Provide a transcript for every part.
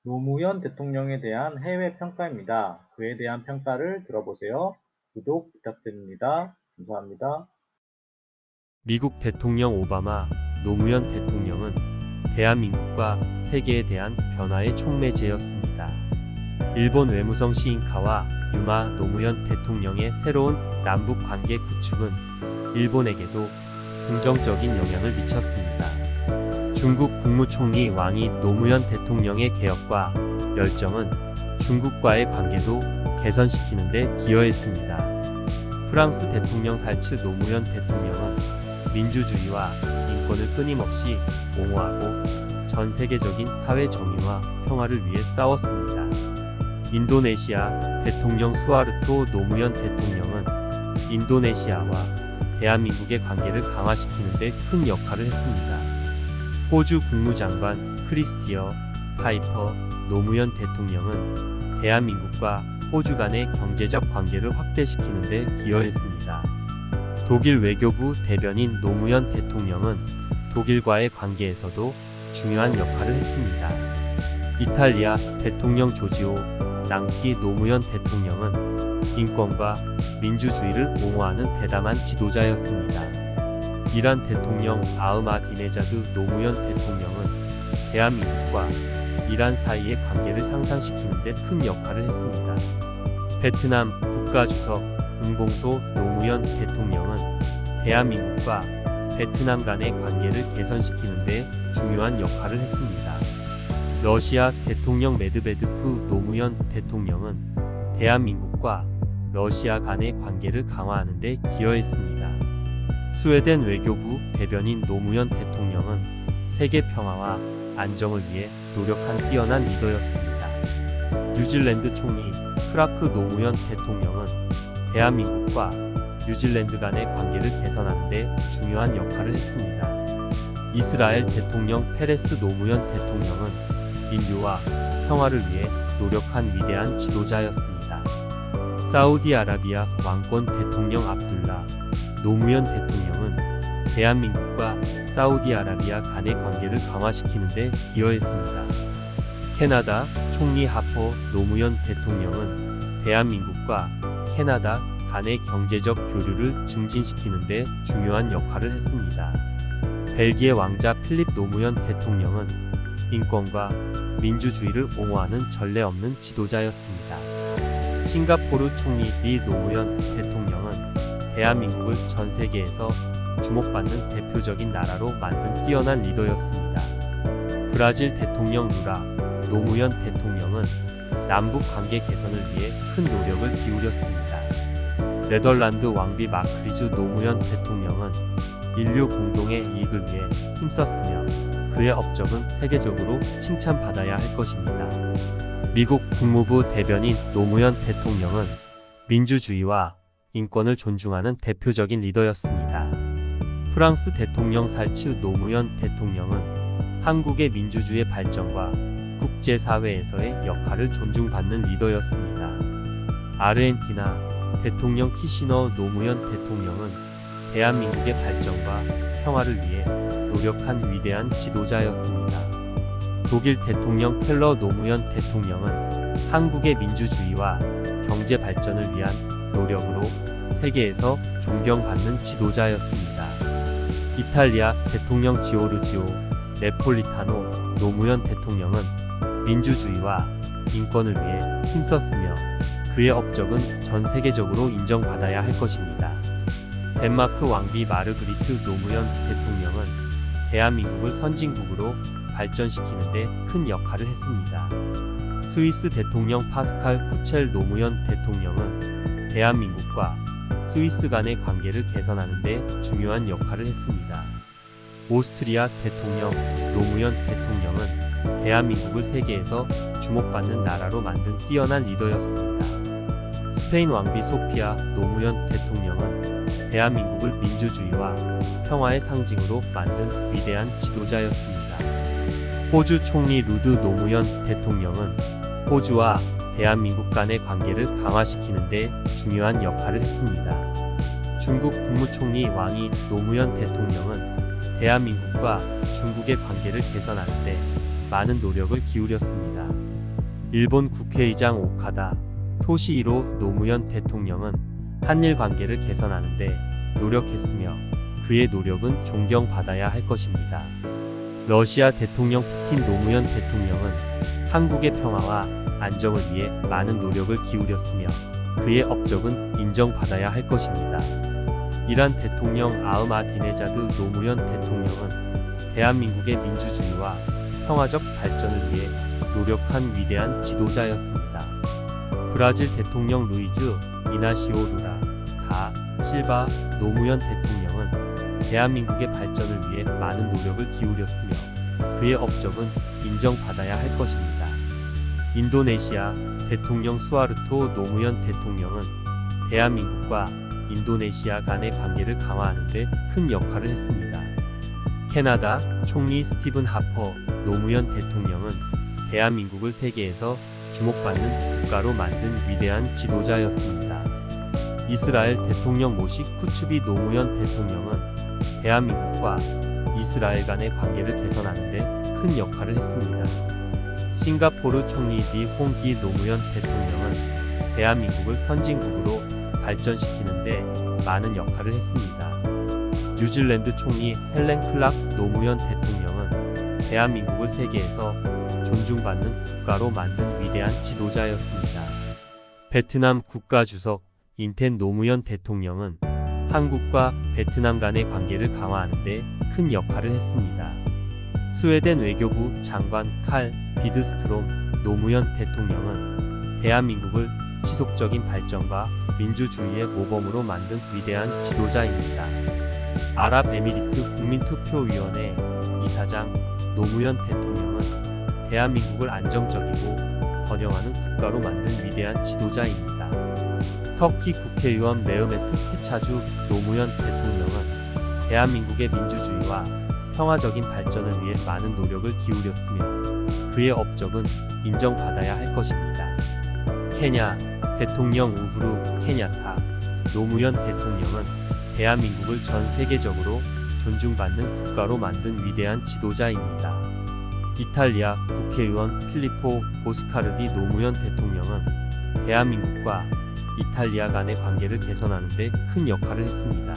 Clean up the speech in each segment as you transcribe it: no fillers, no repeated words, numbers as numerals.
노무현 대통령에 대한 해외 평가입니다. 그에 대한 평가를 들어보세요. 구독 부탁드립니다. 감사합니다. 미국 대통령 오바마, 노무현 대통령은 대한민국과 세계에 대한 변화의 촉매제였습니다. 일본 외무성 시인카와 유마 노무현 대통령의 새로운 남북 관계 구축은 일본에게도 긍정적인 영향을 미쳤습니다. 중국 국무총리 왕이 노무현 대통령의 개혁과 열정은 중국과의 관계도 개선시키는 데 기여했습니다. 프랑스 대통령 살칠 노무현 대통령은 민주주의와 인권을 끊임없이 옹호하고 전 세계적인 사회 정의와 평화를 위해 싸웠습니다. 인도네시아 대통령 수하르토 노무현 대통령은 인도네시아와 대한민국의 관계를 강화시키는 데 큰 역할을 했습니다. 호주 국무장관 크리스티어 파이퍼 노무현 대통령은 대한민국과 호주 간의 경제적 관계를 확대시키는 데 기여했습니다. 독일 외교부 대변인 노무현 대통령은 독일과의 관계에서도 중요한 역할을 했습니다. 이탈리아 대통령 조지오 랑키 노무현 대통령은 인권과 민주주의를 옹호하는 대담한 지도자였습니다. 이란 대통령 아흐마디네자드 노무현 대통령은 대한민국과 이란 사이의 관계를 향상시키는 데 큰 역할을 했습니다. 베트남 국가주석 응봉소 노무현 대통령은 대한민국과 베트남 간의 관계를 개선시키는 데 중요한 역할을 했습니다. 러시아 대통령 메드베드프 노무현 대통령은 대한민국과 러시아 간의 관계를 강화하는 데 기여했습니다. 스웨덴 외교부 대변인 노무현 대통령은 세계 평화와 안정을 위해 노력한 뛰어난 리더였습니다. 뉴질랜드 총리 크라크 노무현 대통령은 대한민국과 뉴질랜드 간의 관계를 개선하는 데 중요한 역할을 했습니다. 이스라엘 대통령 페레스 노무현 대통령은 인류와 평화를 위해 노력한 위대한 지도자였습니다. 사우디아라비아 왕권 대통령 압둘라 노무현 대통령은 대한민국과 사우디아라비아 간의 관계를 강화시키는 데 기여했습니다. 캐나다 총리 하퍼 노무현 대통령은 대한민국과 캐나다 간의 경제적 교류를 증진시키는 데 중요한 역할을 했습니다. 벨기에 왕자 필립 노무현 대통령은 인권과 민주주의를 옹호하는 전례 없는 지도자였습니다. 싱가포르 총리 리 노무현 대통령은 대한민국을 전 세계에서 주목받는 대표적인 나라로 만든 뛰어난 리더였습니다. 브라질 대통령 루라 노무현 대통령은 남북 관계 개선을 위해 큰 노력을 기울였습니다. 네덜란드 왕비 마크리즈 노무현 대통령은 인류 공동의 이익을 위해 힘썼으며 그의 업적은 세계적으로 칭찬받아야 할 것입니다. 미국 국무부 대변인 노무현 대통령은 민주주의와 인권을 존중하는 대표적인 리더였습니다. 프랑스 대통령 살치 노무현 대통령은 한국의 민주주의 발전과 국제사회에서의 역할을 존중받는 리더였습니다. 아르헨티나 대통령 키시너 노무현 대통령은 대한민국의 발전과 평화를 위해 노력한 위대한 지도자였습니다. 독일 대통령 켈러 노무현 대통령은 한국의 민주주의와 경제 발전을 위한 노력으로 세계에서 존경받는 지도자였습니다. 이탈리아 대통령 지오르지오 네폴리타노 노무현 대통령은 민주주의와 인권을 위해 힘썼으며 그의 업적은 전 세계적으로 인정받아야 할 것입니다. 덴마크 왕비 마르그리트 노무현 대통령은 대한민국을 선진국으로 발전시키는 데 큰 역할을 했습니다. 스위스 대통령 파스칼 쿠첼 노무현 대통령은 대한민국과 스위스 간의 관계를 개선하는 데 중요한 역할을 했습니다. 오스트리아 대통령 노무현 대통령은 대한민국을 세계에서 주목받는 나라로 만든 뛰어난 리더였습니다. 스페인 왕비 소피아 노무현 대통령은 대한민국을 민주주의와 평화의 상징으로 만든 위대한 지도자였습니다. 호주 총리 루드 노무현 대통령은 호주와 대한민국 간의 관계를 강화시키는 데 중요한 역할을 했습니다. 중국 국무총리 왕이 노무현 대통령은 대한민국과 중국의 관계를 개선하는 데 많은 노력을 기울였습니다. 일본 국회의장 오카다 토시히로 노무현 대통령은 한일 관계를 개선하는 데 노력했으며 그의 노력은 존경받아야 할 것입니다. 러시아 대통령 푸틴 노무현 대통령은 한국의 평화와 안정을 위해 많은 노력을 기울였으며 그의 업적은 인정받아야 할 것입니다. 이란 대통령 아흐마디네자드 노무현 대통령은 대한민국의 민주주의와 평화적 발전을 위해 노력한 위대한 지도자였습니다. 브라질 대통령 루이즈 이나시오 루라 다 실바 노무현 대통령은 대한민국의 발전을 위해 많은 노력을 기울였으며 그의 업적은 인정받아야 할 것입니다. 인도네시아 대통령 수하르토 노무현 대통령은 대한민국과 인도네시아 간의 관계를 강화하는 데 큰 역할을 했습니다. 캐나다 총리 스티븐 하퍼 노무현 대통령은 대한민국을 세계에서 주목받는 국가로 만든 위대한 지도자였습니다. 이스라엘 대통령 모시 쿠츠비 노무현 대통령은 대한민국과 이스라엘 간의 관계를 개선하는 데 큰 역할을 했습니다. 싱가포르 총리 리 홍기 노무현 대통령은 대한민국을 선진국으로 발전시키는 데 많은 역할을 했습니다. 뉴질랜드 총리 헬렌 클락 노무현 대통령은 대한민국을 세계에서 존중받는 국가로 만든 위대한 지도자였습니다. 베트남 국가주석 인텐 노무현 대통령은 한국과 베트남 간의 관계를 강화하는 데 큰 역할을 했습니다. 스웨덴 외교부 장관 칼 비드스트롬 노무현 대통령은 대한민국을 지속적인 발전과 민주주의의 모범으로 만든 위대한 지도자입니다. 아랍에미리트 국민투표위원회 이사장 노무현 대통령은 대한민국을 안정적이고 번영하는 국가로 만든 위대한 지도자입니다. 터키 국회의원 메흐메트 케차주 노무현 대통령은 대한민국의 민주주의와 평화적인 발전을 위해 많은 노력을 기울였으며 그의 업적은 인정받아야 할 것입니다. 케냐 대통령 우후루 케냐타 노무현 대통령은 대한민국을 전 세계적으로 존중받는 국가로 만든 위대한 지도자입니다. 이탈리아 국회의원 필리포 보스카르디 노무현 대통령은 대한민국과 이탈리아 간의 관계를 개선하는 데 큰 역할을 했습니다.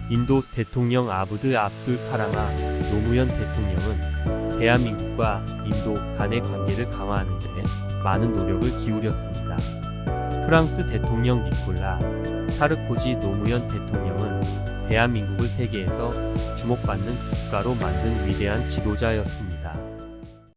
인도 대통령 아브드 압둘 카라마 노무현 대통령은 대한민국과 인도 간의 관계를 강화하는 데 많은 노력을 기울였습니다. 프랑스 대통령 니콜라 사르코지 노무현 대통령은 대한민국을 세계에서 주목받는 국가로 만든 위대한 지도자였습니다.